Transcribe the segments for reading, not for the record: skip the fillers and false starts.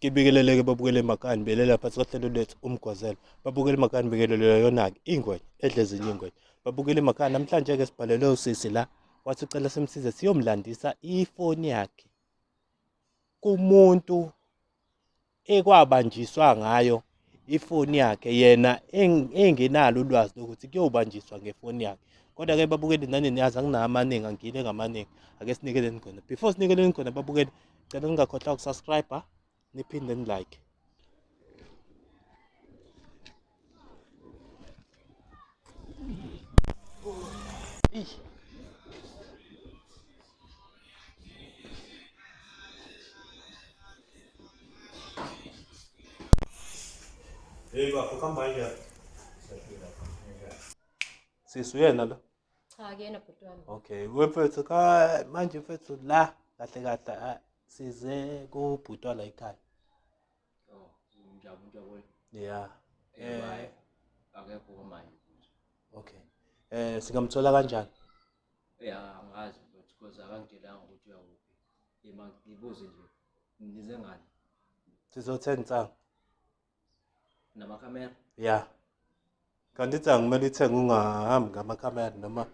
Kibikeleleke babukele emakhaya belela phansi kohlelo lethu umgwazelo. Babukele emakhaya bekelele yona-ke ingwenya edle ezinye ingwenya. Babukele emakhaya namhlanje-ke sibhalelwe usisi la wathi ucela simsize siyomlandisa ifoni yakhe kumuntu ekwabanjiswa ngayo ifoni yakhe yena engenalo ulwazi lokuthi kuyobanjiswa ngefoni yakhe. Kodwa-ke babukeli nani niyazi anginawo amaningi angile ngamaningi. Ake sinikeleni khona. Before sinikeleni khona babukeli, cela ningakhohlwa ukusubscribe niphinde nilike. Hey bafo kuhamba kanjani? Sisu yena lo. Cha kuyena bhuti wami. Okay, wemfethu ka manje mfethu la kahle kahle size kubhutwa la ekhaya. Oh, ngiyabona. Yeah. Akekho manje. Okay. Singamthola kanjani? Angazi but because akangidelanga ukuthi uyakuphi. Ngibuze nje. Nize ngani? Sizothenga insanga. Namakhamera? Yeah. Kanti insanga kumele ithenge ungahambi ngamakhamera noma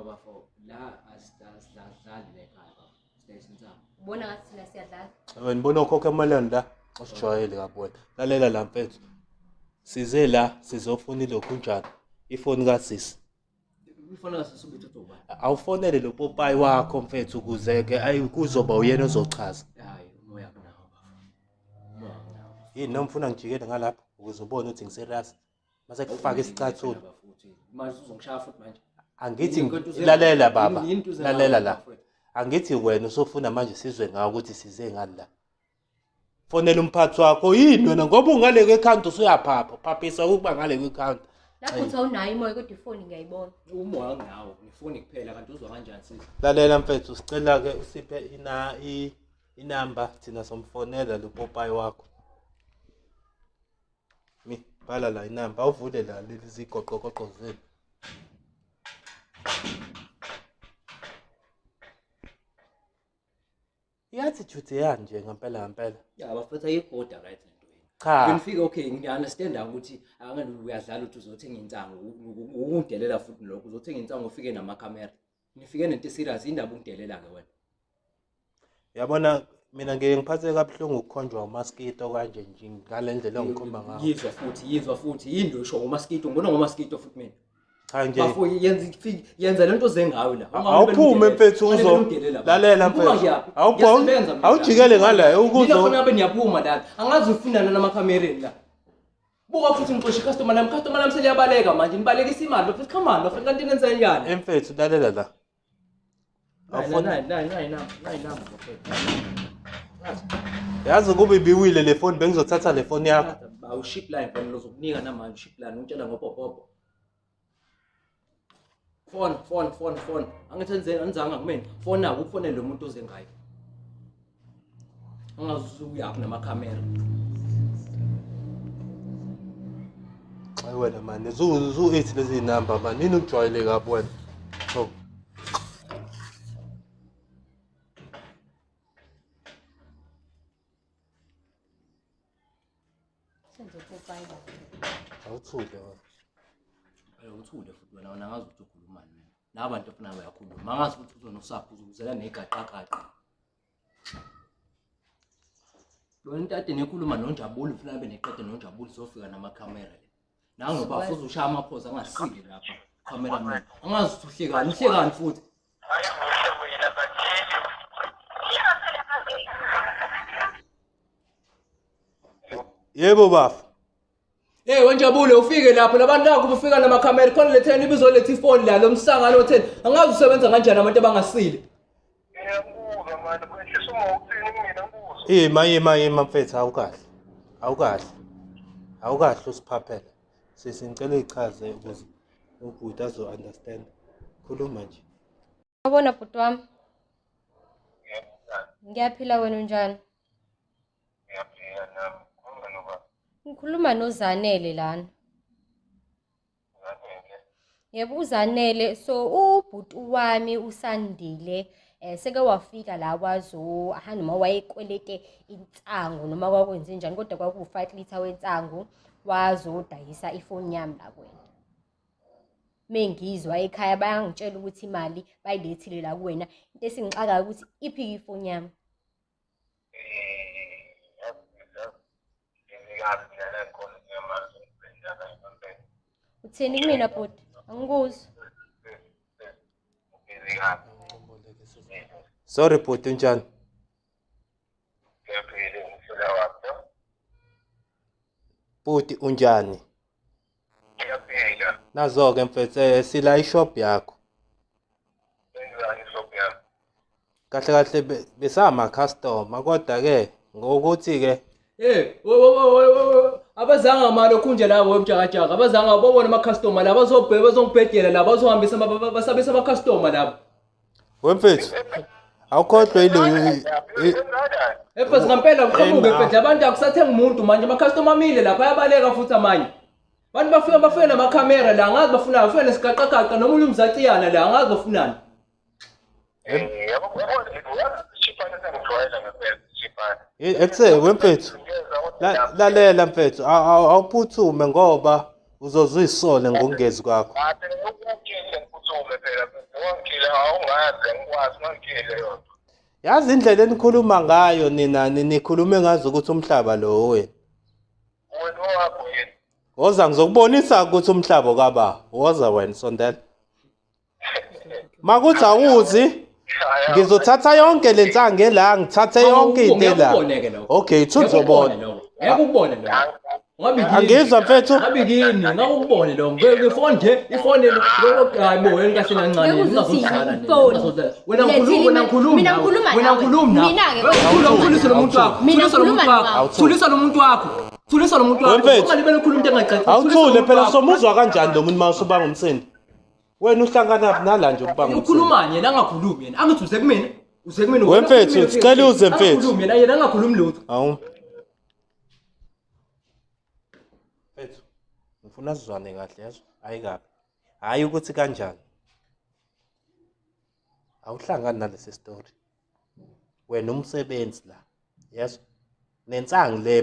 Bafo, la asidlali lekhaya bafo. Siyayisinza. Ubona ngathi thina siyadlala. wena bona ukhokha emalini la usijwayele kabona. Lalela la mfethu. Size la sizofuna ilokhu njani? Ifoni kasisi. Ufuna sisubuthi uzoba. Awufonele lo Popayi wakho mfethu ukuze ke kuzoba uyena ozochaza. Hayi, umoya kunawo bafo. Umoya kunawo. Yini nomfuna ngijikele ngalapha ukuze ubone ukuthi ngiserious. Mase kufaka isicathula. Manje uzongishaya futhi manje. Angithi lalela baba. Lalela la. Angithi wena usofuna manje sizwe ngawo ukuthi size ngani la. Fonela umphathi wakho yini wena ngoba ungale kweaccount usuyaphapha. Phaphisa ukuba ngale kweaccount. Lapho uthi awunayo imoya kodwa ifoni ngiyayibona. Umoya kunawo, ngifuni kuphela kanti uzwa kanjani sisi? Lalela mfethu sicela ke usiphe inamba thina somfonela lo Popayi wakho. Bhala la inamba awuvule la lezi goqoqoqo zenu. I-attitude yanje ngempela. Ya bafethu ayikhoda right lento yini. Cha. Ngifika okay ngiunderstand ukuthi angani uyadlala ukuthi uzothenga insango ukungidelela futhi lokho uzothenga insango ufike namakhamera. Nifike nento serious indaba ungidelela ke wena. Yabona mina ngeke ngiphathe kabuhlungu ukukhonjwa umaskito kanje nje ngale ndlela engikhomba ngayo. Yizwa futhi yini usho ngomaskito ngibona ngomaskito futhi mina. Cha nje. Bafo yenza lento zengayo la. Awuphume mfethu lalela mfethu. Awujikele ngala ukuzo. Ngifuna ngabe niyaphuma la. Angazi ufindana namakhamereni la. Buka futhi ngixoshi customer nami seliyabaleka manje nibalekisa imali bafethu come on bafethu kanti nenza njani? Mfethu lalela la. Nayi bafethu. Yazi kube ibiwile le phone bengizothatha le phone yakho. Awuship line phone lozokunika namanje ship line ungitshela ngopopopo. Phone. Angithi anzanga kumina. Phone nawo ufonele lo muntu oze ngayo. Angazuyaphi namakhamera. Hayi wena man, zu 8 lezi number man. Nini ukujwayele kabi wena? So. Senze Popayi la. Awuthule wena. Uthule futhi wena angazi ukuthi ukhuluma nini. Nabantu afuna bayakhuluma. Angazi ukuthi uzonosapho uzuzela negaqaqaqa. Lo ntate nekhuluma noNjabuli ufuna abe neqede noNjabuli sofika namakhamera le. Nangoba futhi ushaya amaphoza angasiki lapha cameraman. Angazi ukuthi uhlekani futhi. Yebo bafu. Hey weNjabule ufike lapho labantu nakho bufika namakhamera khona letheni ibizoletha ifoni la lo msangano otheni. Angazi usebenza kanjani abantu abangasile. Ngiyabuzwa manje kwehlisa uma ukuthini mina ngibuzo. Yima mfethu awukahle usiphaphela. Sisicela ichaze ukuze ubhuti azo understand. Khuluma nje. Yabona bhuti wami. Ngiyaphila wena unjani? Ngiyaphila nami. Khuluma noba. Ngikhuluma noZanele lana. Zanele. Yebo uzanele. So ubhuti wami uSandile seke wafika la noma wayekwelete insangu noma kwakwenze njani kodwa kwaku5 litha wensangu wazodayisa ifoni yami la kuwena. Mengizwa ekhaya bayangitshela ukuthi imali bayilethile la kuwena. Into esingixakayo ukuthi iphi ifoni yami. Utheni kumina bhuti? Angikuzwa. Sorry bhuti unjani? Bhuti unjani? Nazo-ke mfethu sila ishop yakho. Kahle kahle besama customer kodwa-ke ngokuthi-ke abazange malokhu nje la webjakajaka abazange babone ama-customer la bazongibhedela la bazohambisa basabisa ama-customer labo wemfethu awukhohlwa efethu ngampela uqhamuke efethu abantu akusathenga umuntu manje ama-customer amile lapha ayabaleka futhi amanye abantu bafike namakhamera la angazi bafunani bafike nesigaqagaqa nomunye umzaciyana la angazi bafunani ekuse wemfethu lalela mfethu awuphuthume ngoba uzozuyisole ngokungezi kwakho. Yazi indlela enikhuluma ngayo nina nikhulume ngazo ukuthi umhlaba lo wena. Woza ngizokubonisa ukuthi umhlaba kwaba. Woza wena sondela. Makuthi awuzi ngizothatha yonke lensange la ngithathe yonke into la. Okay, uthuzobona. Ngeke ukubone lo. Ngabe angizwa mfethu. Ngabe yini? Ngakubone lo. Ngefoni nje, ifoni lo hayi bo wena kahle kancane ngingazozala nini. Wena ngikhuluma nawe. Thulisa lo muntu wakho. Thulisa lo muntu wakho. Thulisa lo muntu wakho. Ungalibele ukhuluma into engacaci. Awuthule phela somuzwa kanjani lo muntu mawusubanga umsindi. Wena uhlangana nala nje ukubanga umsindi. Ukhuluma yena angakhulumi yena. Angithi uze kumina. Uze kumina. Wemfethu sicela uze mfethu. Yena angakhulumi lutho. Awu. Mfethu ngifuna sizwane kahle yazo. Ayikabi. Hayi ukuthi kanjani. Awuhlangani nalesi story. Wena umsebenzi la. Yes. Nensangu le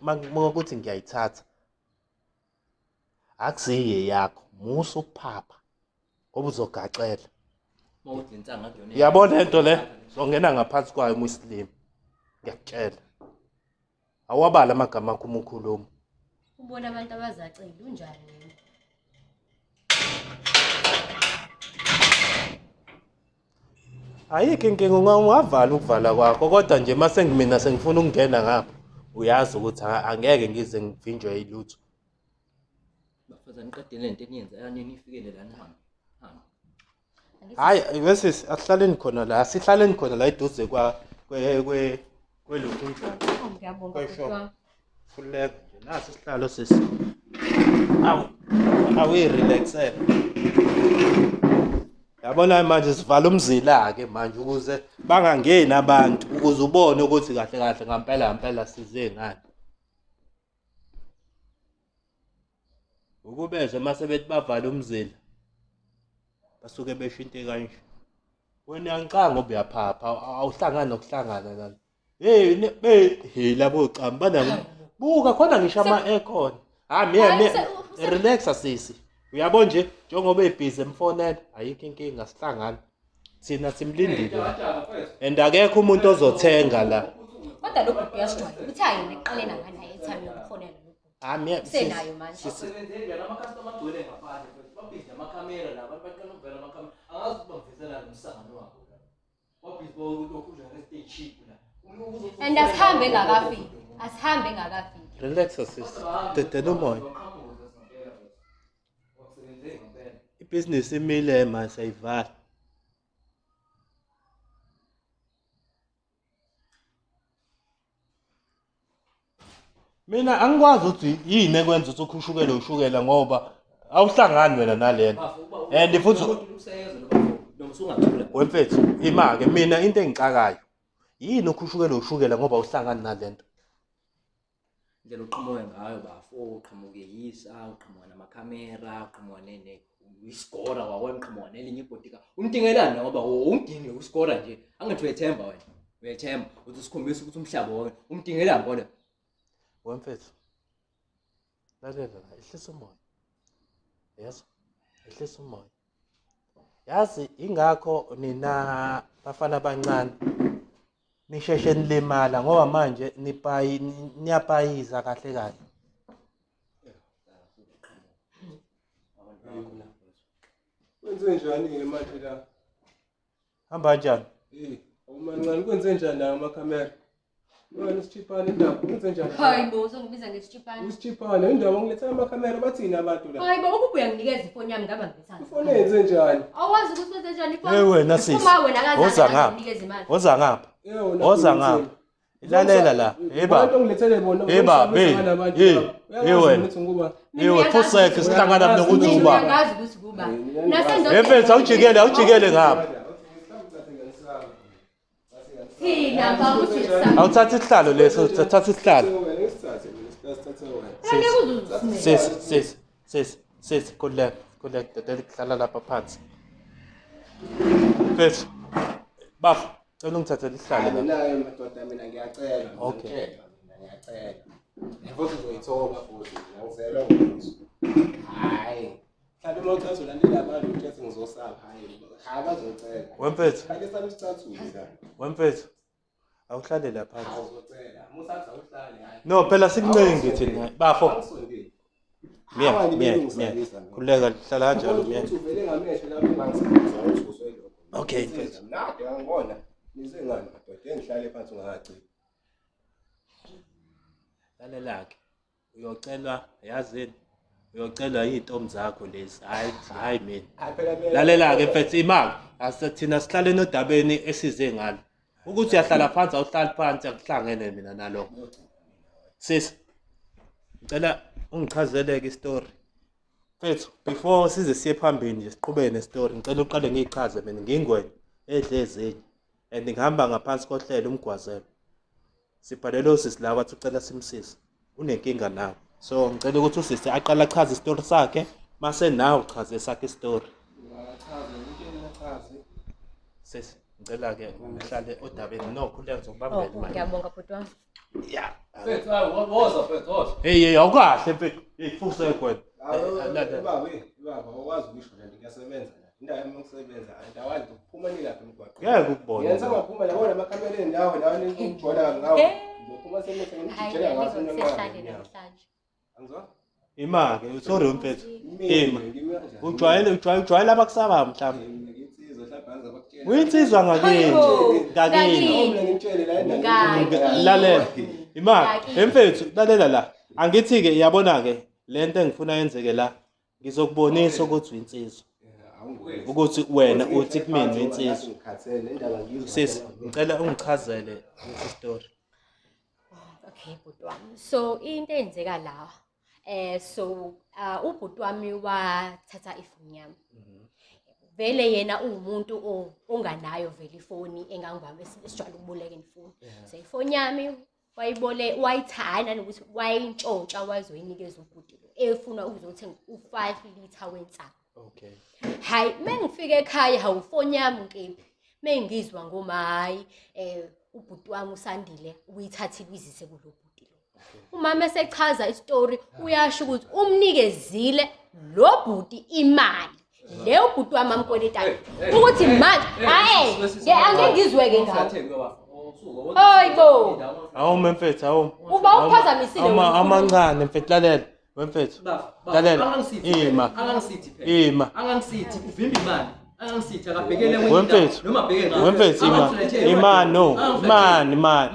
mangokuthi ngiyayithatha. Akusiye yakho. Musu ukuphapha. Ngoba uzogacela. Mawuthi insanga kuyona. Uyabona into le? Songena ngaphansi kwayo uMuslim. Ngiyakutshela. Awabala amagama akho umukhuluma. Ubona abantu abazacela unjani wena? Ayikho inkinga ungavala ukuvala kwakho kodwa nje mase ngimina sengifuna ukungena ngapha uyazi ukuthi angeke ngize ngivinjwe yilutho. Bafazana iqedele lento eniyenza yanini ifikele la nihamba. Hayi bese asihlaleni khona la sihlaleni khona la eduze kwelutho njalo. Ngiyabonga bhuti. Khuleka nje nasi isihlalo sisi. Awu relaxela. Yabona manje sivala umzila ke manje ukuze bangangeni abantu ukuze ubone ukuthi kahle kahle ngempela size ngani. Ukubeze mase bethi bavala umzila. Basuke beshinte kanje. Wena ngicanga ngoba uyaphapha awuhlangana nokuhlangana nani. Hey labo qamba bana buka khona ngisho ama aircon. Miye relax asisi. Uyabona nje njengoba ebhizi emfonela ayikho inkinga sihlangana. Thina simlindile. And akekho umuntu ozothenga la. Kodwa lo bhuti uyasijwayela ukuthi ayini eqalena ngani airtime yokufonela lo bhuti. Miye Senayo manje. Sisebenzele la ama-customer agcwele ngaphandle futhi babhizi amakamera la abantu baqala ukuvela amakamera angazi ukubavezela nomsangano wabo la. Babhizi lokhu nje nge-stay cheap la. And asihambe engakafiki. Asihambe engakafiki. Relax asisi. Dedela umoya. Ibhizinisi imile manje sayivala. Mina angikwazi ukuthi yini ekwenza ukuthi ukhushukele ushukela ngoba awuhlangani wena nalena. And futhi wemfethu imake mina into engicakayo. Yini ukhushukele ushukela ngoba awuhlangani nalento. Indlela uqhamuke ngayo bafo uqhamuke yisa uqhamuka namakhamera uqhamuka uyiskora wakwemqhamuka nelinye ibhodika umtingelani ngoba ungidinge uskora nje angithi uyethemba wena uyethemba uthi usikhombisa ukuthi umhlaba wonke umtingelani kona wemfethu lalela la ehlisa umoya yazi ehlisa umoya yazi ingakho nina bafana abancane nisheshe nilimala ngoba manje niyapayiza kahle kahle Kwenze njani-ke manje la? hamba kanjani Awumancane kwenze njani la amakhamera? Wena usichiphane indaba kwenze njani? Hayi bo, uzongibiza ngesitshipani. Usichiphane indaba ngilethela amakhamera bathini abantu la? Hayi bo, ukube uyanginikeza ifoni yami ngaba ngibethanda. Ifoni yenze njani? Awazi ukuthi wenze njani ifoni? wena sisi Uma wena kaza woza ngapha nginikeza imali. woza ngapha Yewona. woza ngapha ilalela la Abantu ngilethele bona. Ewe fuseke sihlangana nokuthi uba Ngiyazi ukuthi kuba. Nasendoda. Mfethu awujikele ngapha Thina bakuthi awuthatha isihlalo leso thatha isihlalo sis kulek dedele kuhlala lapha phansi mfethu bafu cela ungithathele isihlalo la Naye madoda mina ngiyacela. Okay. Ngiyacela. Futhi uzoyithoba futhi. Ngizela ukuthi. Hayi. Mhlawumbe uma uthatha ulandela abantu uthi ngizosapha hayi. Hayi bazocela. wemfethu Kanti sami sithathu la. wemfethu awuhlale la phansi Uzocela. Musathi awuhlale hayi. no phela sikuncengi thina bafo Awusondeli. miya khuleka hlala kanjalo miya Uvele ngamehlo lapho mangisebenza uthuswe lokho. okay mfethu Nade ngibona nize ngani madoda engihlale phansi ungakaci. lalelake uyocelwa yazini uyocelwa izintombi zakho lezi hayi mina Hayi phela mina. lalela-ke mfethu imali asithina sihlale nodabeni esize ngalo ukuthi uyahlala phansi awuhlali phansi akuhlangene mina nalokho sisi ngicela ungichazeleke istori mfethu before size siye phambili nje siqhubeke nestori ngicela uqale ngiyichaze mina ngingwena edle ezinye and ngihamba ngaphansi kohlelo umgwazelo sibhalele usisi la wathi ucela simsize unenkinga nawe so ngicela ukuthi usisi aqala achaze istori sakhe mase nawe uchaze esakhe istori sisi ngicela-ke uhlale odabeni no khuleka ngizokubambela Oh, imali ngiyabonga bhuti wami. ya Mfethu woza mfethu woza hey awukahle mfethu fuseke wena Baba wazi ukusho nje ngiyasebenza la. Indawo yami yokusebenza andawazi ukuphuma nilapha emgwaqweni. ngeke ukubona Ngiyenza ngaphuma labona amakhamera endawo la ningijona ngawo. Ngizophuma semise Hayi, ngijela ngaso ngizokusehlale namhlanje. Angizwa? ima-ke sorry mfethu ima Ujwayele ujwayele abakusaba mhlawumbe nginsizwa mhlawumbe angiza bakutshela. uyinsizwa ngakini ngakini Mina ngitshele la Ngaki. lalela ima mfethu lalela la angithi-ke yabona-ke le nto engifuna yenzeke la ngizokubonisa ukuthi uyinsizwa ukuthi wena uthi kumina uyinsizwa sisi ngicela ungichazele istori Okay, bhuti wami. So into eyenzeka la ubhuti wami wathatha ifoni yami. Vele yena uwumuntu onganayo vele ifoni engangibamba esijwayele ukuboleka ifoni. So ifoni yami wayithanda nokuthi wayintshontsha wazoyinikeza ubhuti lo efuna ukuzothenga u5 litha wensangu. okay Hayi mengifika ekhaya hawu ifoni yami nkephi. Mengizwa ngoma hayi ubhuti wami uSandile uyithathile uyizise kulo bhuti lo. Umama esechaza istory uyasho ukuthi umnikezile lo bhuti imali. Le ubhuti wami amkweletayo ukuthi manje hayi angeke ngizweke ngawo. Hayibo. awume mfethu awume Uba uphazamisile amancane mfethu lalela wemfethu lalela ima Angangisithi uvimba imali. Angangisithi akabhekele wemfethu noma abheke ngayo. wemfethu imano ima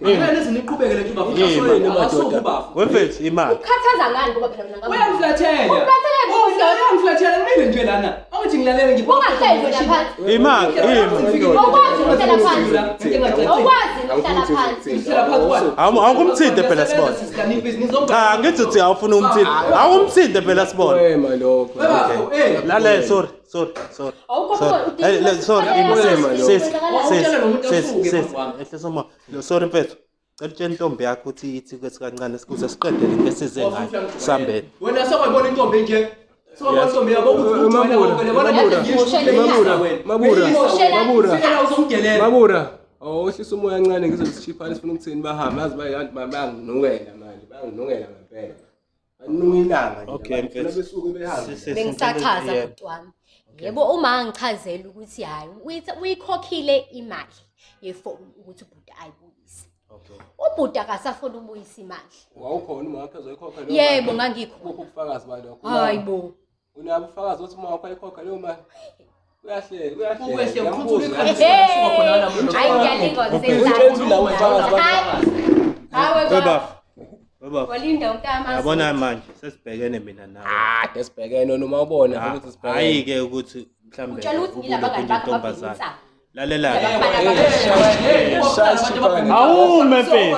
Ngeke niqhubeke le ntombi futhi wemfethu imali ukhathaza ngani ngoba phela mina ngami. Uyangiflathela. Ukhathalela ngini? Uyangiflathela kumele nje lana. Awuthi ngilalele Ungahleli wena phansi. imali Awukwazi ukuhlala phansi. Awukwazi ukuhlala phansi. awukumthinte phela sibona cha ngithi uthi awufuna umthinte awumthinte phela sibona Wema lokho. lalela sorry sorry mfethu cela utshela intombi yakho ukuthi ithi kwethi kancane sikuze siqede lento esize ngayo sambele wena sokwayibona intombi nje So abantu miyabo ukuthi Mabura. Oh, hlisa umoya kancane ngizosichiphana sifuna ukuthini bahambe azi bayanginungela manje bayanginungela ngempela. Banungilanga nje. Okay, mfethu. Besuke behambe. Bengisachaza bhuti wami. Yebo uma angichazela ukuthi hayi uyikhokhile imali yefoni ukuthi ubhuti ayibuyise. Okay. Ubhuti akasafuna ukubuyisa imali. Wawukhona uma wakhe uzoyikhokha leyo. Yebo ngangikhona. Ubufakazi balokho. Hayibo. Unabo ubufakazi ukuthi uma wakhe uyikhokha leyo mali. Kuyahle. Hayi ngiyalinga Baba. Walinda untama. Yabona manje sesibhekene mina nawe. Desibhekene noma ubona ukuthi sibhekene. Hayi ke ukuthi mhlambe Utshela ukuthi ngilabangani bakho babhekisa. Lalela. Awume mfethu.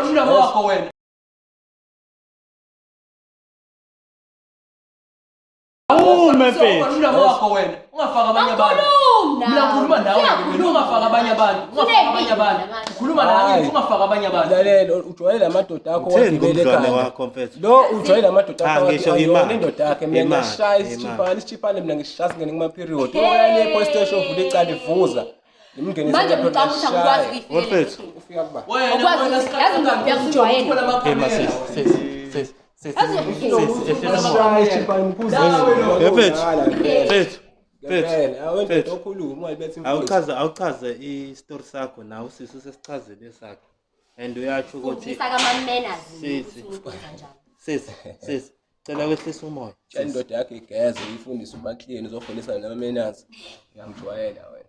Awume mfethu. Wakho wena ungafaka abanye abantu. Mina ngikhuluma nawe mina ungafaka abanye abantu. Ungafaka abanye abantu. Ukhuluma nawe ungafaka abanye abantu. Lalela ujwayele amadoda akho wagibele ekhaya. Lo ujwayele amadoda akho wagibele indoda yakhe mina ngishaya isichiphane mina ngishaya singene kuma period. Oyale police station uvule icala ivuza. Nimngenise manje ngicabanga ukuthi angikwazi Mfethu. ufika kuba. Wena yazi ngaphi yakujwayela. Awuchaze i-story sakho nawe usisi usesichazele sakho and uyatsho ukuthi sisi cela kwehlisa umoya indoda yakhe igeze ifundise ubaklini uzofundisa nama-manners ngiyamjwayela wena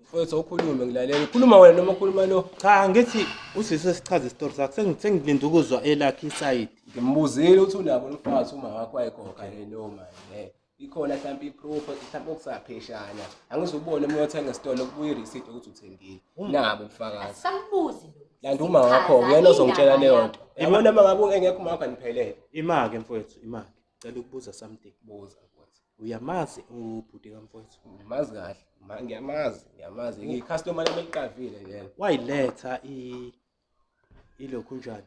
mfowethu ukhulume ngilalele ukhuluma wena noma ukhuluma lo cha ngithi usisi esichaze i-story sakho sengilinda ukuzwa elakhi isayidi ngimbuzile ukuthi unabo umfazi uma wakho wayikhokha leyo mali ikhona mhlawumbe iproof mhlawumbe okusapheshana angizubone uma uyothenga esitolo kubuye ireceipt ukuthi uthengile nabo ubufakazi Sambuzi lo. lanti uma wakho uyena ozongitshela leyo nto yabona uma ngabe engekho uma wakho aniphelele imake mfowethu imake cela ukubuza something buza mfowethu uyamazi ubhuti kamfowethu mazi kahle ngiyamazi icustomer lami eqavile yena wayiletha ilokhu njani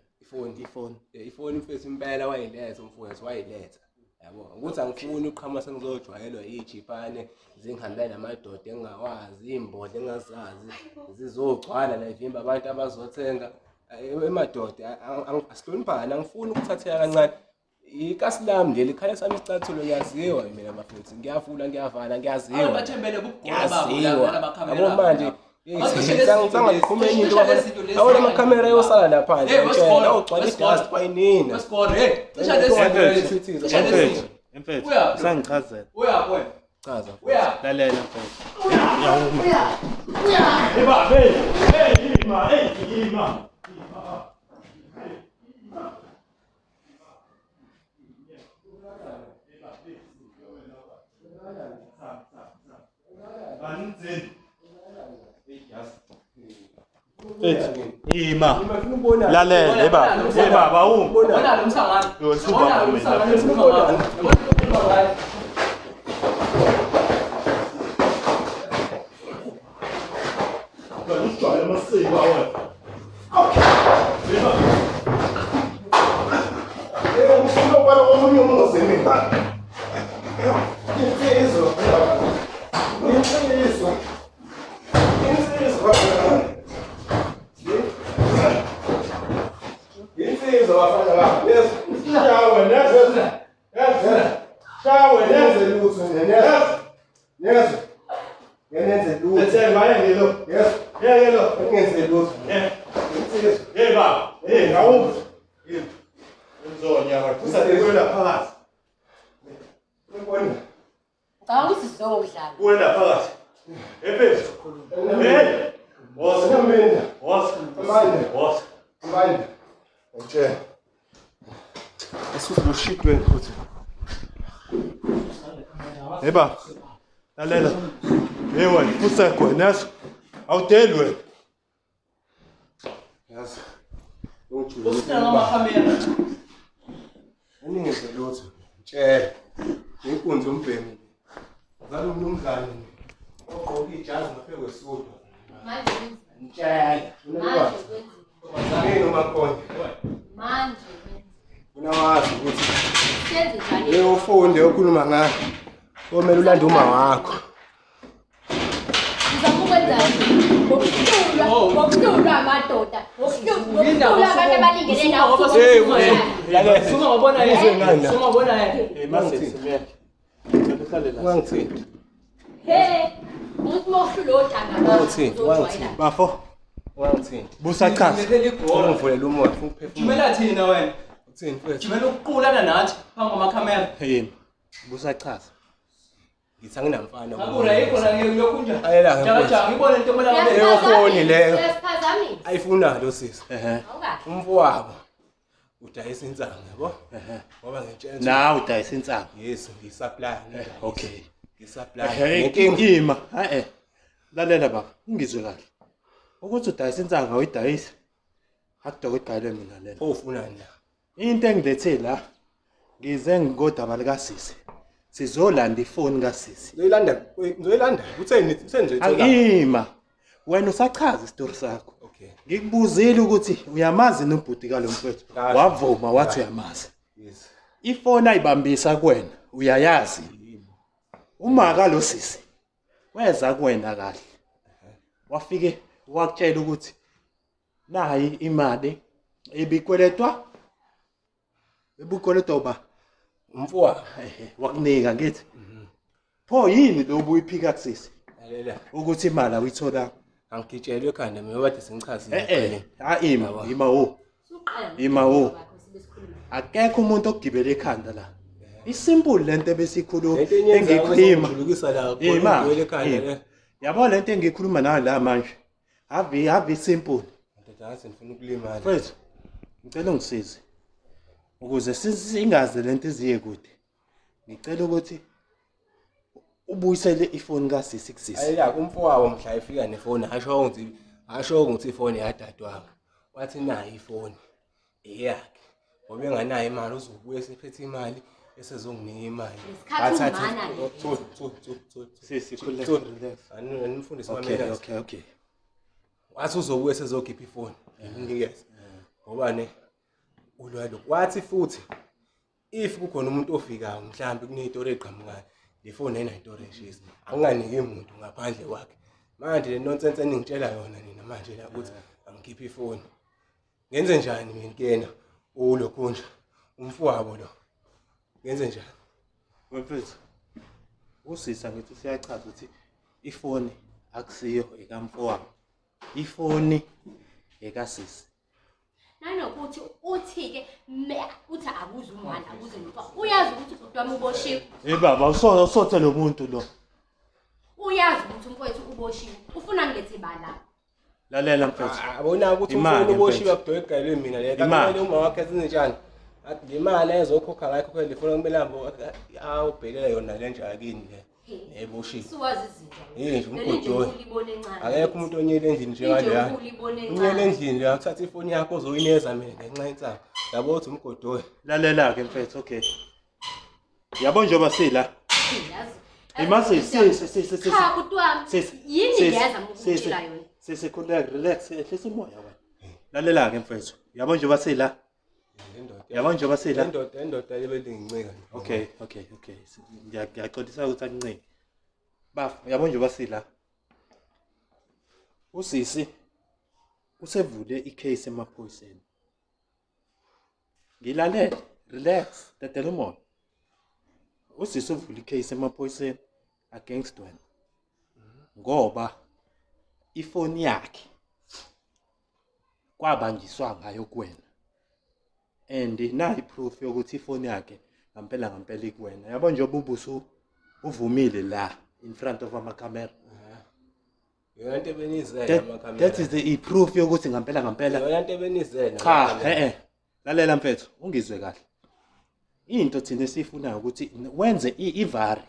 ifoni mfethu impela wayiletha umfowethu wayiletha yabo ukuthi angifuni uqhama sengizojwayelwa ichiphane zingihambela namadoda engawazi imbodle engazazi zizogcwala la ivimba abantu abazothenga emadoda asihloniphana angifuni ukuthatheka kancane ikasi lami leli khaya sami isicathulo ngiyaziwa mina mafuthu ngiyavula ngiyavala ngiyaziwa bathembele kubugula babo la kamera yabo manje ngicanga ngikhuma enye into awona amakhamera yosala lapha nje ngitshela ugcwala idust kwayinina wesikole cisha lesi mfethu sangichazela chaza lalela mfethu ima Ima lalela baba wona lo msangano yosibaba mina ujwayele amasiko awena ufuna ukubana omunye umuzi mina insizwa wafana yes shawe nenze lutho yes ngenze lutho lethe maye ngelo yes ngelo ngenze lutho insizwa baba ngawu ngizonya kusadekwela phakathi ubona Awusizodlala. wena phakathi efethu manje ngitshela asuke lo shit wena futhi eba lalela wena usekho naso awudelwe yazi usina ngamakamera aningenze lutho ngitshela inkunzi umbhemi ngalo umlungane ogqoka ijazi ngaphe kwesudu Manje ngitshela unolwazi Manje umakhona manje unawazi ukuthi senze njani? leyo ufunde okhuluma ngayo Komele ulande uma wakho. Ngizama ukwenzani? Ngokuhlulwa amadoda. Ngokuhlulwa abantu abalingene nawo. Lalela. Suma ngabona yena. Suma ngabona yena. Hey mase simeke. Ngihlale la. Wangithinta. Hey, umuntu mohlulwa odanga Wangithinta. Bafo, Wangithinta. busachaza. Ngilele igora. Ungivulela umoya ufuna ukuphefumula. Jimela thina wena. Uthini mfethu? Jimela ukuqulana nathi phambi kwamakhamera. Hey, busachaza. Ngithi anginamfana. Akuna yikho la ngiyokho njani. Ayela Jaja ngibone into emela ngabe. Eyofoni leyo. Siyaphazamisa. Ayifuna lo sisi. Awukahle. Umfowabo udayisa insanga yabo. Ngoba ngitshela Nawe udayisa insanga. yes ngisupplier. Okay. Ngisupplier. Hey, Ngenkinga. ima. Lalela baba, ungizwe kahle. Ukuthi udayisa insanga uyidayisa. Akudoke igayile mina lena. Ofunani la? Into engilethe la ngize ngikodaba lika sisi. Sizolanda ifoni kaSisi. Ngizoyilanda. Utheni sengizoyithola? Akima. Wena usachaza isitori sakho. Okay. Ngikubuzile ukuthi uyamazi nobhuti kalo mfethu. Kahle. Wavuma wathi uyamazi. Yes. Ifoni ayibambisa kuwena, uyayazi. Uma kalo sisi weza kuwena kahle. Wafike wakutshela ukuthi nayi imali ebikweletwa ba Umfowabo. wakunika ngithi. Pho yini lo buyiphika kusisi Lalela. ukuthi imali awuyithola? Angigitshelwe ekhanda mina kade sengichazile. Ima wo. Akekho umuntu ogibela ekhanda la. Isimple lento ebesikhuluma engikhuluma. Ngilukisa la Ima. ngigwele ekhanda le. Yabo lento engikhuluma nayo la manje. Have simple. Ngidathi ngifuna ukulimala. Mfethu, ngicela ungisize. Ukuze singaze lento iziye kude. Ngicela ukuthi ubuyisele ifoni kaSisi kusisi. Ayila umfowabo mhla efika nefoni asho ukuthi ifoni yadadwanga. Wathi nayi ifoni eyakhe. Ngoba enganayo imali uzobuye sephethe imali esezonginika imali. Sisi relax. Anifundise Okay, kwamina. okay. Wathi uzobuye sezokhipha ifoni. Nginikeze. Ngoba ne ulwalo. Wathi futhi if kukhona umuntu ofikayo mhlambi kunezitori eqhamukayo le phone ayinayitori eshisa anganiki umuntu ngaphandle kwakhe manje le nonsense eningitshela yona nina manje la ukuthi angikhiphe ifoni ngenze njani mina kuyena ulokho nje umfowabo lo ngenze njani Mfethu. Usisa ngithi siyachaza ukuthi ifoni akusiyo ekamfowabo. Ifoni ekaSisi. Nanokuthi uthi-ke uthi akuze umwana akuze nomfana. Uyazi ukuthi ubhuti wami uboshiwe. Baba usothe lo muntu lo. Uyazi ukuthi umfowethu uboshiwe. Ufuna ngilethe bala. Lalela mfethu. abona ukuthi umfowabo uboshiwe kudoye egayelwe mina le kamele uma wakhe ezinjani athi le mali ezokhokha ngakho kwele le phone kumele hambo awubhelela yona le njalo kini le eboshiwe Siwazi izinto. nje umgodoyi Ulibone encane. akekho umuntu onyele endlini njengaleya Ulibone unyele encane. endlini la uthatha ifoni yakho uzoyineza mina ngenxa yensanga yabo uthi umgodoyi Lalela ke mfethu, okay. Yabo njoba sila. Yazi. Imase sisi. Cha bhuti wami. Yini ngiyeza ngikutshela yona. Sisi relax, ehlisa umoya wena. Lalela ke mfethu. Yabo njoba sila. Yabo njoba sila. Indoda lebelingincika Okay. Ngiyaqondisa ukuthi akuncike. Bafu, yabo njoba sila. Usisi usevule icase emaphoyiseni. Ngilalele, relax, tatela umoya. Usisi uvule icase emaphoyiseni against wena. Ngoba ifoni yakhe kwabanjiswa ngayo kuwena. And nayi proof yokuthi ifoni yakhe ngempela ikuwena. Yabo njoba ubuso uvumile la in front of ama-camera. yona into ebenizela amakhamera That is the proof yokuthi ngempela. yona into ebenizela Cha, lalela mfethu, ungizwe kahle. Into thina esifunayo ukuthi wenze ivari.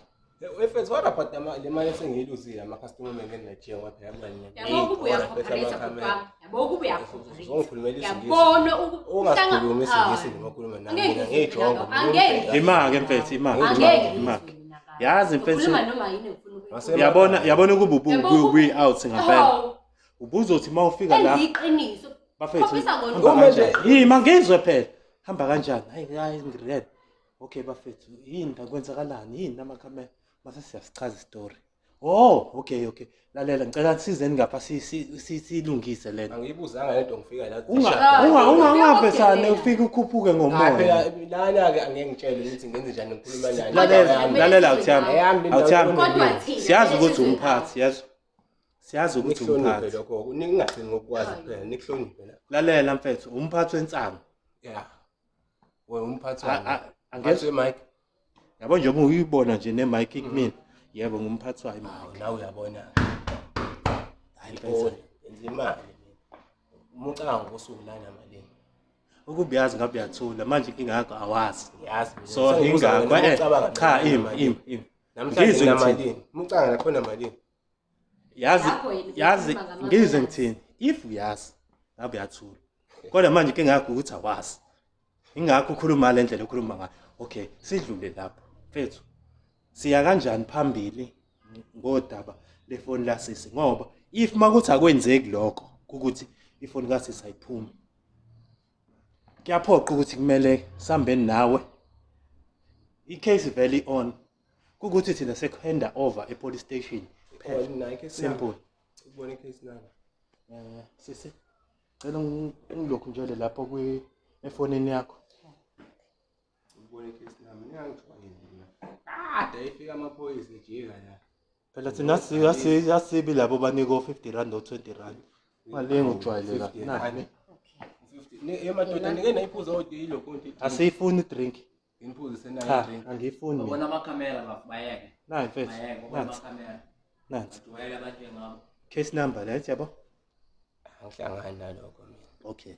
Efethu wala but le mali esengiyiluzile ama customer bengenajiya ngaphela manje Yabo kuba uyakhomparator bhuti wami. Yabo kuba uyakhomparator. Zongikhulumela isingisi Yabona ungakhuluma isingisi noma ukhuluma nami mina ngiyijonga Angeke. Ima-ke mfethu, Angeke. ima-ke. Yazi mfethu, Ukhuluma noma yini ngifuna yabona ukuba we out ngempela. Ubuzothi mawufika la iqiniso. bafethu. Khombisa ngona. Uma nje Yima ngizwe phela. Hamba kanjani? Hayi ngirede. Okay bafethu, yini akwenzakalani? Yini namakhamera? mase siyasichaza istory. Oh, okay. Lalela ngicela sizeni ngapha silungise lento. Angiyibuzanga lento ngifika la. Ungavesane ufike ukhuphuke ngomoya. Phela lana ke angeke ngitshele ukuthi ngenze njani ngikhuluma njani. Lalela awuthami. Kodwa thina Siyazi ukuthi umphathi, yazi. Siyazi ukuthi umphathi. Lokho ningagcini ngokwazi phela nikuhloniphe la. Lalela mfethu, umphathi wensango. Yeah. Wena umphathi wami. Angezwe Mike. Yabo njengoba uyibona nje ne-mic kumina. Yebo ngumphathi wayo manje. Nawe uyabona. Hayi mfethu. Yenza imali. Umucango osulana malini. Ukubiyazi ngabe uyathula manje inkinga yakho awazi. Yazi. So ingakho cha im. Namhlanje namalini. Umucango lakhona malini. Yazi ngizwe ngithini if uyazi ngabe uyathula. Kodwa manje inkinga yakho ukuthi awazi. Ingakho ukhuluma le ndlela okhuluma ngayo. Okay, sidlule lapho. Mfethu. Siya kanjani phambili ngodaba lefoni lasisi ngoba if makuthi akwenzeki lokho ukuthi ifoni kasisi ayiphumi. Kuyaphoqa ukuthi kumele sambeni nawe. I-case valley on. Kukuthi thina sekhanda over e-police station. Simple. Ubona i-case nami. Sisi. Cela ngilokhu njalo lapho kwi-efonini yakho. Ubona i-case nami. Ngiyangixwayela. Ifika amaphoyisa ejika la. Phela thina siyasibi labo banika R50 or R20. Malinga ujwayeleka. Nani? Emadoda nike nayiphuza oyilo konke. Asiyifuni drink. Iniphuze senayo drink. Angiyifuni. Ubona amakamera babayeke. Nayi mfethu. Amakamera. Nansi. Jwayela abantu ngabo. Case number lethe yabo. Angihlangani nalokho mina. Okay.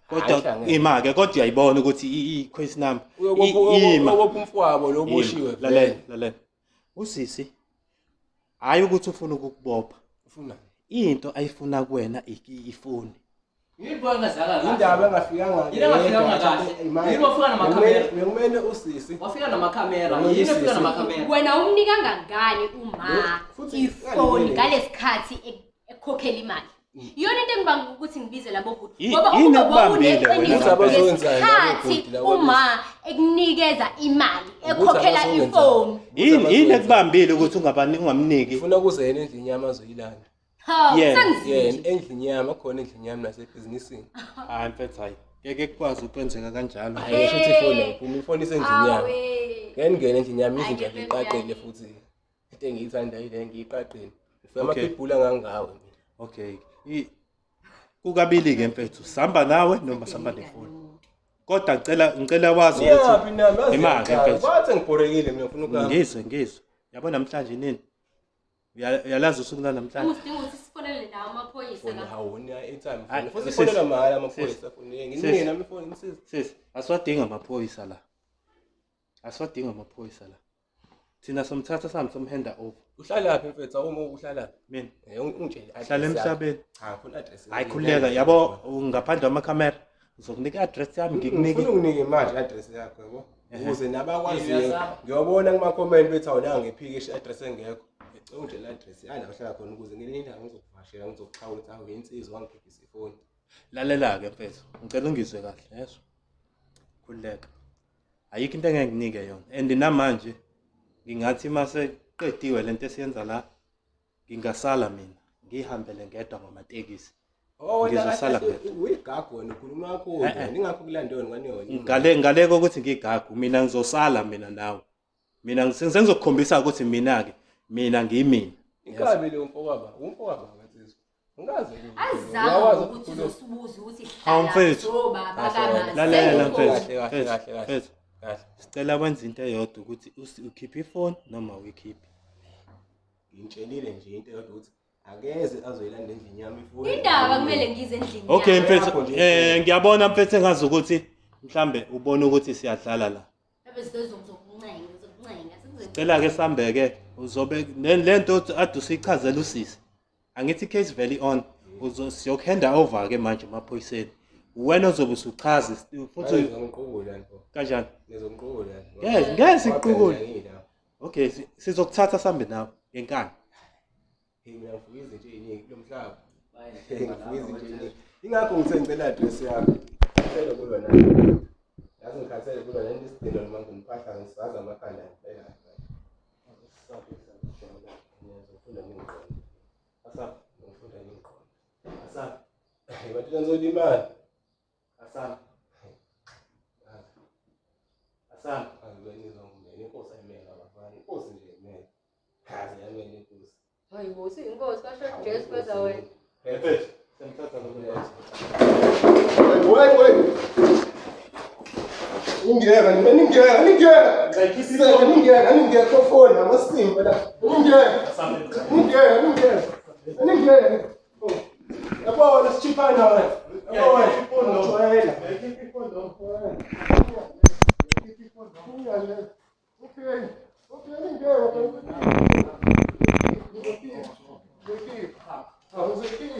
Kodwa imake kodwa uyayibona ukuthi i-case number uyobopha umfwabo loboshiwe. Lalela. Usisi hayi ukuthi ufuna ukukubopha. Ufuna Into ayifuna kuwena ifoni. Yibona ngazaka. Indaba engafikanga. Yini engafikanga kahle. Yini wafika namakamera? Ngiyumele usisi. Wafika namakamera. Yini wafika namakamera? Wena umnika kangangani uma ifoni ngalesikhathi ekhokhela imali? Iyona into engibanga ukuthi ngibize labo bhuti ngoba uma unesikhathi uma ekunikeza imali ekhokhela ifoni. Yini ekubambile ukuthi ungamniki? Ufuna ukuzena endlini yami azoyilanda. Endlini yami khona endlini yami nasebhizinisini. Hayi mfethu hayi. Ngeke kukwazi ukwenzeka kanjalo. Ayisho ukuthi ifoni ayiphumi, ifoni isendlini yami. Ngene endlini yami izinto ngiqaqile futhi into engiyithanda ile ngiyiqaqile. Ufika amaphibhula ngangawe. Okay. Kukabili ke mfethu sihamba nawe noma sihamba nefoni. Kodwa ngicela wazi ukuthi imali mfethu. Wathi ngibhorekile mina ngifuna ukuhamba. Ngizwe. Yabona namhlanje nini? Uyalazi usuku namhlanje. Usidinga ukuthi sifonele nawo amaphoyisa la. Hawuni airtime. Futhi sifonela mahhala amaphoyisa foni. Nginike nami ifoni ngisize. Sis, asiwadinga amaphoyisa la. Thina somthatha sami somhanda over. Uhlala lapha mfethu uma uhlala. Mina. Ungitshela. Hlala emhlabeni. Cha, ufuna address. Hayi khuleka yabo ngaphandle kwamakhamera. Uzokunika address yami ngikunike. Ufuna unginike imali address yakho yabo. Ukuze nabakwaziyo ngiyobona kuma comment bethi awula ngephike address engekho. Ngicela ungitshela address yana ohlala khona ukuze ngelinye indawo ngizokuvashela ngizokuchaza ukuthi awu insizwa wangiphiphisa ifoni. Lalela ke mfethu. Ngicela ungizwe kahle, yezwa. Khuleka. Ayikho into enginginike yona. And namanje ngingathi mase qediwe lento esiyenza la ngingasala mina ngihambele ngedwa ngamatekisi. Ngizosala ngedwa. Uyigago wena ukhuluma yakho ningakho kulandweni kwaniyona. Ngaleko ukuthi ngigagu mina ngizosala mina nawe. Mina ngizokukhombisa ukuthi mina ngiyimina. Inkabi le umfowabo ngathi. Ungazi Azazi ukuthi uzosibuza ukuthi lalela mfethu. Sicela wenza into eyodwa ukuthi ukhiphe ifoni noma uyikhiphe. Ngitshelile nje into eyodwa ukuthi akeze azoyilanda endlini yami ifoni. indaba kumele ngize endlini yami. Okay mfethu ngiyabona mfethu engazi ukuthi mhlambe ubone ukuthi siyadlala la. Cela ke sambeke uzobe lento ade usichazela usisi. Angithi case valley on siyokhanda over ke manje emaphoyiseni. Wena ozobe usuchaza futhi ngizongiqukula nto. Kanjani? Ngizongiqukula. Ngeke iqukule. Okay, sizokuthatha sambe nawe ngenkani. Mina ngifuna izinto eziningi kulomhlaba. Ngifuna izinto eziningi. Ingakho ngithe ngicela address yakho. Ngicela kulo nani. Yazi ngikhathele kulo nani isidingo noma ngimpahla ngisaza amakhanda ngicela. Ngifunda ngiqondo. Asaphi? Ngifunda ngiqondo. Asaphi? Bathi kanzoli imali. Asaphi? Asaphi? Angibeniza ngumene inkosi ayimele abafana. Inkosi nje imele. Hayi yamele inkosi. Hayibo, usuyinkosi kasho Jesu kweza wena. Befethu, semthatha lo muntu. Wait. Ningiyeka kofoni amasimba la. Ningiyeka. Yabona sichiphana wena. Yabona jwayela.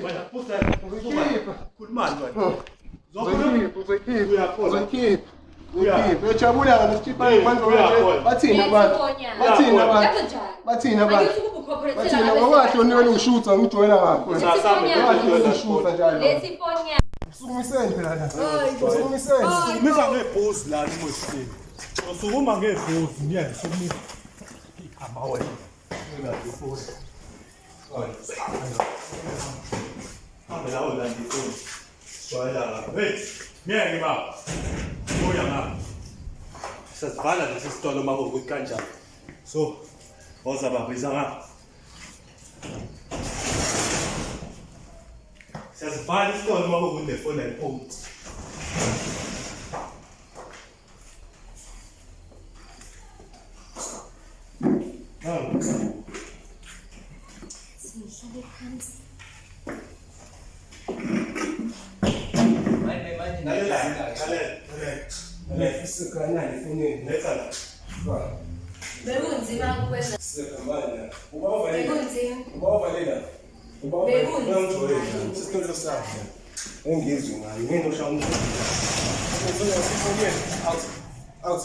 Wena pusa. Khulumani wena. Uyajabula ngesichiphana manje bathina abantu. Bathina abantu. Bathina ngokwathi wena ushutha ngijoyela ngakho. Ushutha njalo. Lethi ifoni yakho. Sukumiseni phela la. Sukumiseni. Sukumisa ngebhuzi la emosini. Usukuma ngebhuzi ngiye sukumisa. Ihamba wena. Hambe la wena ngifuni. Jwayela la. Hey, ngeke baba. Uya ngapha. Sasivala lesi sitolo makuwukuthi kanjani. So, woza baba iza ngapha. Sasivala isitolo makuwukuthi nefoni ayiphume. Bekunzima ukwenza. Engizwe ngayo nginosha umntu. Out.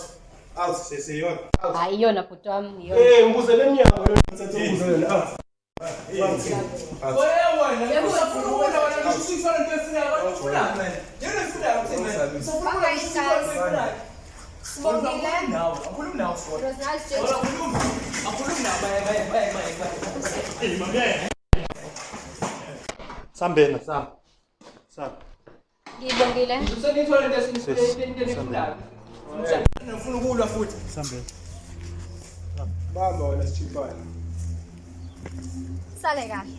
Sesiyona. Hayi iyona bhuti wami iyona. Ngibuzele emnyango lo ngibuzele out. Sambena, Sam. Ngibongile. Ngifuna ukulwa futhi. Sambena. Bamba wena sichiphana. Sale kahle.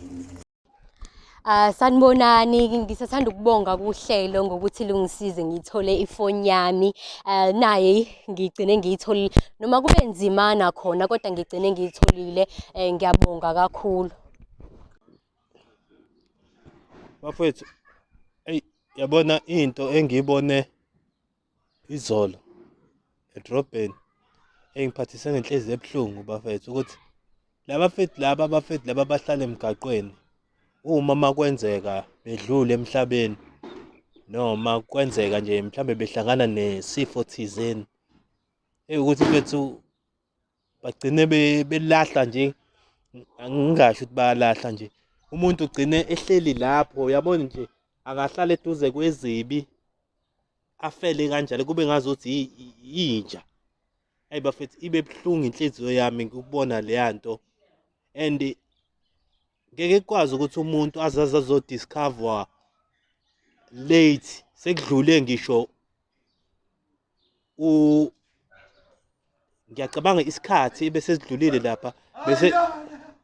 Sanibonani, ngisathanda ukubonga kuhlelo ngokuthi lungisize ngithole ifoni yami. Naye ngigcine ngiyitholile noma kube nzima nakhona kodwa ngigcine ngiyitholile. Ngiyabonga kakhulu. Bafethu, yabona into engiyibone izolo edrobheni engiphathise ngenhliziyo ebuhlungu bafethu ukuthi laba bafethu laba bahlala emgaqweni uma makwenzeka bedlule emhlabeni noma kwenzeka nje mhlambe behlangana nesifo thizeni ukuthi bethu bagcine belahla nje, ngingasho ukuthi bayalahla nje, umuntu ugcine ehleli lapho, yabona nje akahlala eduze kwezibi afele kanjalo kube ngazuthi yinja. Hayi bafethu, ibe buhlungu inhliziyo yami ukubona leya nto, and ngeke kwazi ukuthi umuntu azaze azodiscover late sekudlule ngisho ngiyacabanga isikhathi bese sidlulile lapha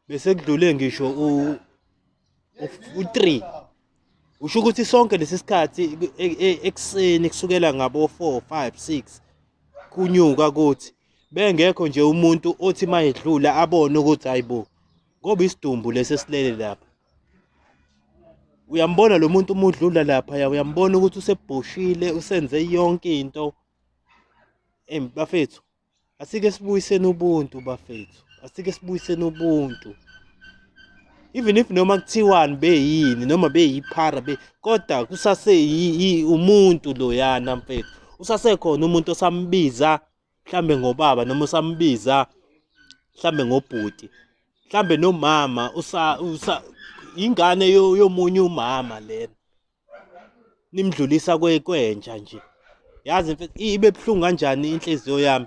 bese kudlule ngisho u3. Usho ukuthi sonke lesi sikhathi ekseni kusukela ngabo 4 5 6 kunyuka kuthi bengekho nje umuntu othi mayedlula abone ukuthi hayibo ngoba isidumbu lesesilele lapha. Uyambona lo muntu umudlula lapha, uyambona ukuthi usebhoshile, usenze yonke into. Bafethu, asike sibuyiseni ubuntu bafethu, asike sibuyiseni ubuntu. Even if noma kuthiwani beyini noma beyiphara kodwa kusase umuntu lo yana mfethu. Usasekhona umuntu osambiza mhlambe ngobaba noma usambiza mhlambe ngobhuti. Mhlambe nomama ingane yomunye umama lena. Nimdlulisa kwentsha nje. Yazi mfethu ibe buhlungu kanjani inhliziyo yami.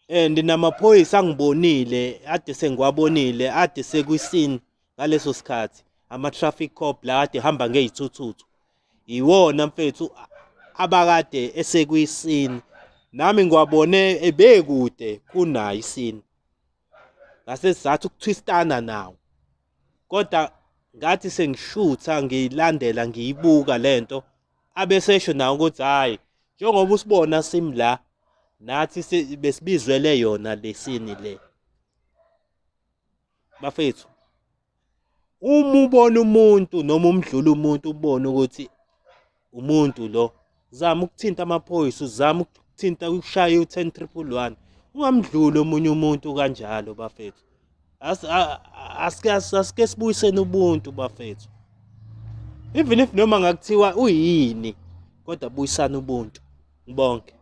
and namaphoyisa angibonile ade sengiwabonile ade sekwisini ngaleso sikhathi ama-traffic cop la ade hamba ngey'thuthuthu iwona mfethu abakade esekwisini nami ngiwabone ebekude kunayo isini ngase sizathu ukuthwistana nawo kodwa ngathi sengishutha ngiyilandela ngiyibuka lento abesesho nawo ukuthi hayi njengoba usibona simla nathi besibizwele yona lesini le bafethu uma ubona umuntu noma umdlula umuntu ubone ukuthi umuntu lo zama ukuthinta amaphoyisa uzama ukuthinta ushaya u-10111 ungamdluli omunye umuntu kanjalo bafethu asike sibuyiseni ubuntu bafethu even if noma ngakuthiwa uyini kodwa buyisana ubuntu ngibonke